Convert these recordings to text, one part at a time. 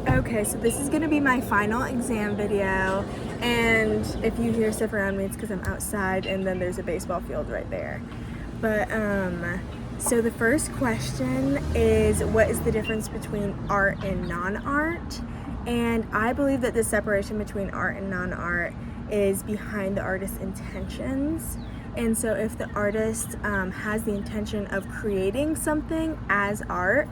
Okay, so this is gonna be my final exam video, and if you hear stuff around me, it's because I'm outside and then there's a baseball field right there. But so the first question is, what is the difference between art and non-art? And I believe that the separation between art and non-art is behind the artist's intentions. And so if the artist has the intention of creating something as art,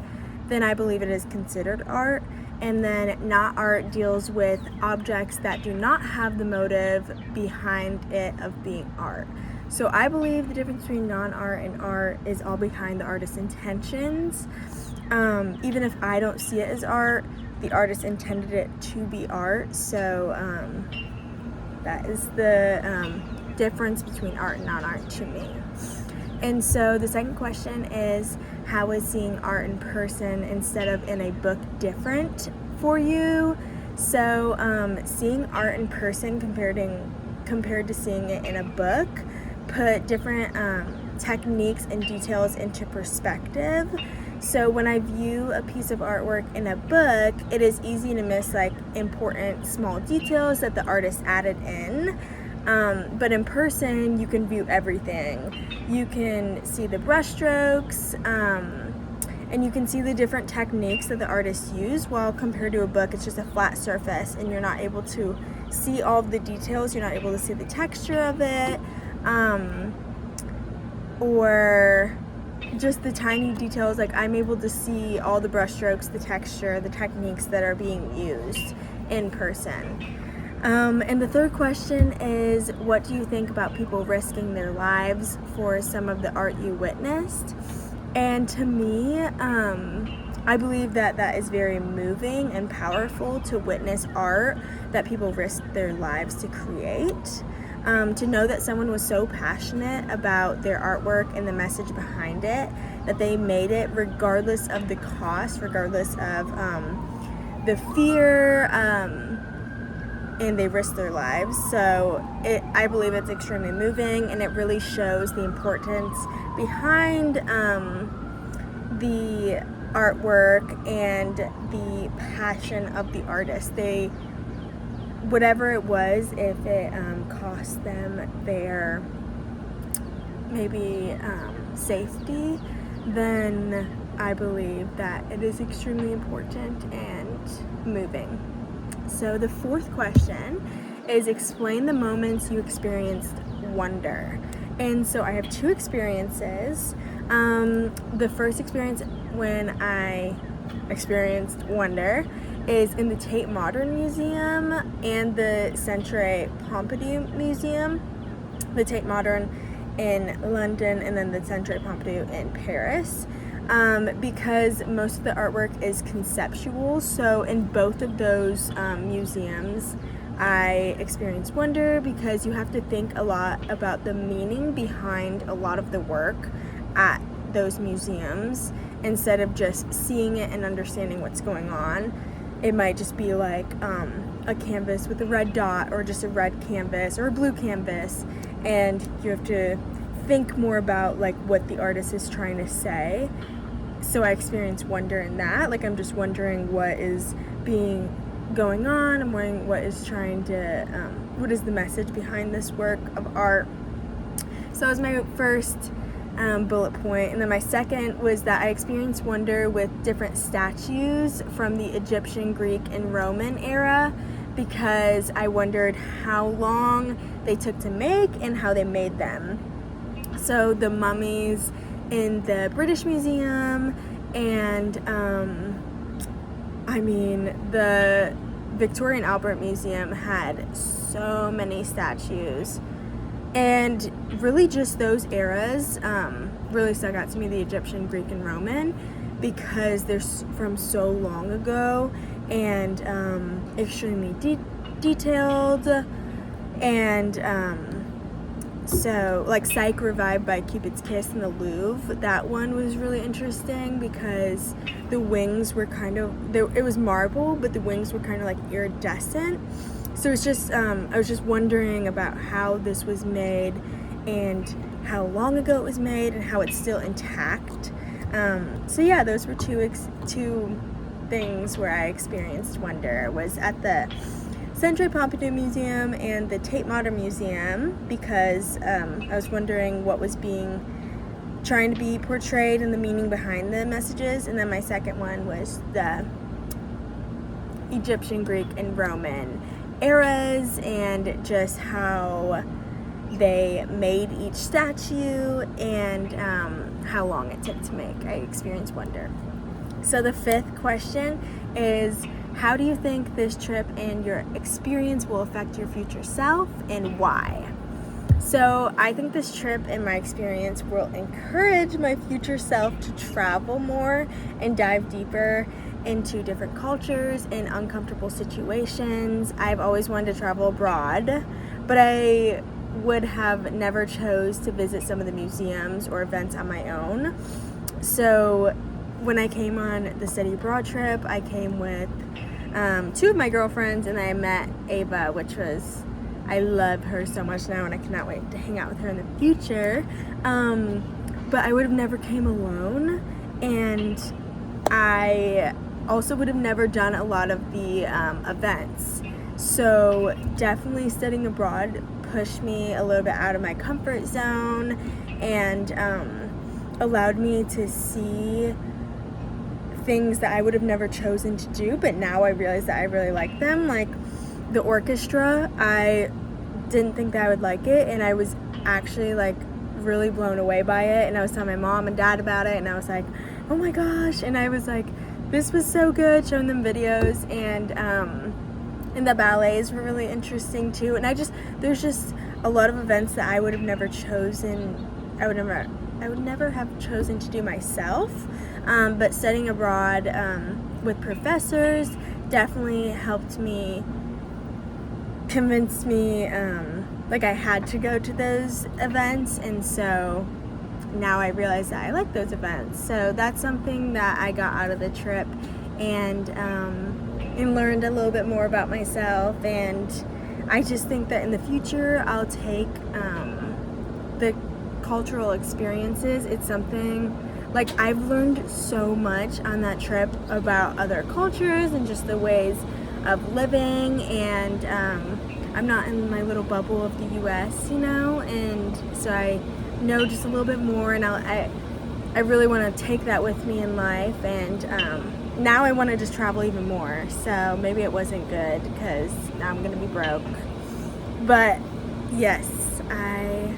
then I believe it is considered art. And then not art deals with objects that do not have the motive behind it of being art. So I believe the difference between non-art and art is all behind the artist's intentions. Even if I don't see it as art, the artist intended it to be art. So that is the difference between art and non-art to me. And so the second question is, how is seeing art in person instead of in a book different for you? So seeing art in person compared to seeing it in a book put different techniques and details into perspective. So when I view a piece of artwork in a book, it is easy to miss like important small details that the artist added in. But in person, you can view everything. You can see the brushstrokes, and you can see the different techniques that the artist used, while compared to a book, it's just a flat surface and you're not able to see all of the details. You're not able to see the texture of it, or just the tiny details. Like, I'm able to see all the brushstrokes, the texture, the techniques that are being used in person. And the third question is, what do you think about people risking their lives for some of the art you witnessed? And to me, I believe that that is very moving and powerful to witness art that people risk their lives to create. To know that someone was so passionate about their artwork and the message behind it, that they made it regardless of the cost, regardless of the fear, and they risk their lives. So I believe it's extremely moving, and it really shows the importance behind the artwork and the passion of the artist. Whatever it was, if it cost them their maybe safety, then I believe that it is extremely important and moving. So the fourth question is, explain the moments you experienced wonder. And so I have two experiences. The first experience when I experienced wonder is in the Tate Modern Museum and the Centre Pompidou Museum. The Tate Modern in London and then the Centre Pompidou in Paris. Because most of the artwork is conceptual. So in both of those museums, I experienced wonder because you have to think a lot about the meaning behind a lot of the work at those museums. Instead of just seeing it and understanding what's going on, it might just be like a canvas with a red dot, or just a red canvas or a blue canvas, and you have to think more about like what the artist is trying to say. So I experience wonder in that. Like, I'm just wondering what is going on. I'm wondering what is what is the message behind this work of art. So that was my first bullet point. And then my second was that I experienced wonder with different statues from the Egyptian, Greek, and Roman era, because I wondered how long they took to make and how they made them. So the mummies in the British Museum, and the Victoria and Albert Museum had so many statues, and really just those eras really stuck out to me, the Egyptian, Greek, and Roman, because they're from so long ago and extremely detailed. And so like Psyche Revived by Cupid's Kiss in the Louvre, that one was really interesting because the wings were it was marble, but the wings were kind of like iridescent. So it's just I was just wondering about how this was made and how long ago it was made and how it's still intact. So yeah, those were two things where I experienced wonder was at the Centre Pompidou Museum and the Tate Modern Museum, because I was wondering what was trying to be portrayed and the meaning behind the messages. And then my second one was the Egyptian, Greek, and Roman eras and just how they made each statue and how long it took to make. I experienced wonder. So the fifth question is, how do you think this trip and your experience will affect your future self, and why? So I think this trip and my experience will encourage my future self to travel more and dive deeper into different cultures and uncomfortable situations. I've always wanted to travel abroad, but I would have never chose to visit some of the museums or events on my own. So when I came on the Study Abroad trip, I came with two of my girlfriends, and I met Ava, I love her so much now, and I cannot wait to hang out with her in the future. But I would have never came alone, and I also would have never done a lot of the events. So definitely studying abroad pushed me a little bit out of my comfort zone and allowed me to see things that I would have never chosen to do, but now I realize that I really like them. Like the orchestra, I didn't think that I would like it, and I was actually like really blown away by it, and I was telling my mom and dad about it, and I was like, oh my gosh, and I was like, this was so good, showing them videos, and the ballets were really interesting too, and there's just a lot of events that I would have never chosen, I would never have chosen to do myself, but studying abroad with professors definitely helped me, convinced me like I had to go to those events, and so now I realize that I like those events. So that's something that I got out of the trip, and learned a little bit more about myself, and I just think that in the future I'll take the cultural experiences. It's something, like, I've learned so much on that trip about other cultures and just the ways of living, and I'm not in my little bubble of the US, and so I know just a little bit more, and I really want to take that with me in life, and now I want to just travel even more. So maybe it wasn't good because now I'm gonna be broke, but yes, I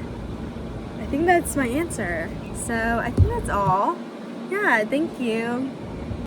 think that's my answer. So I think that's all. Yeah, thank you.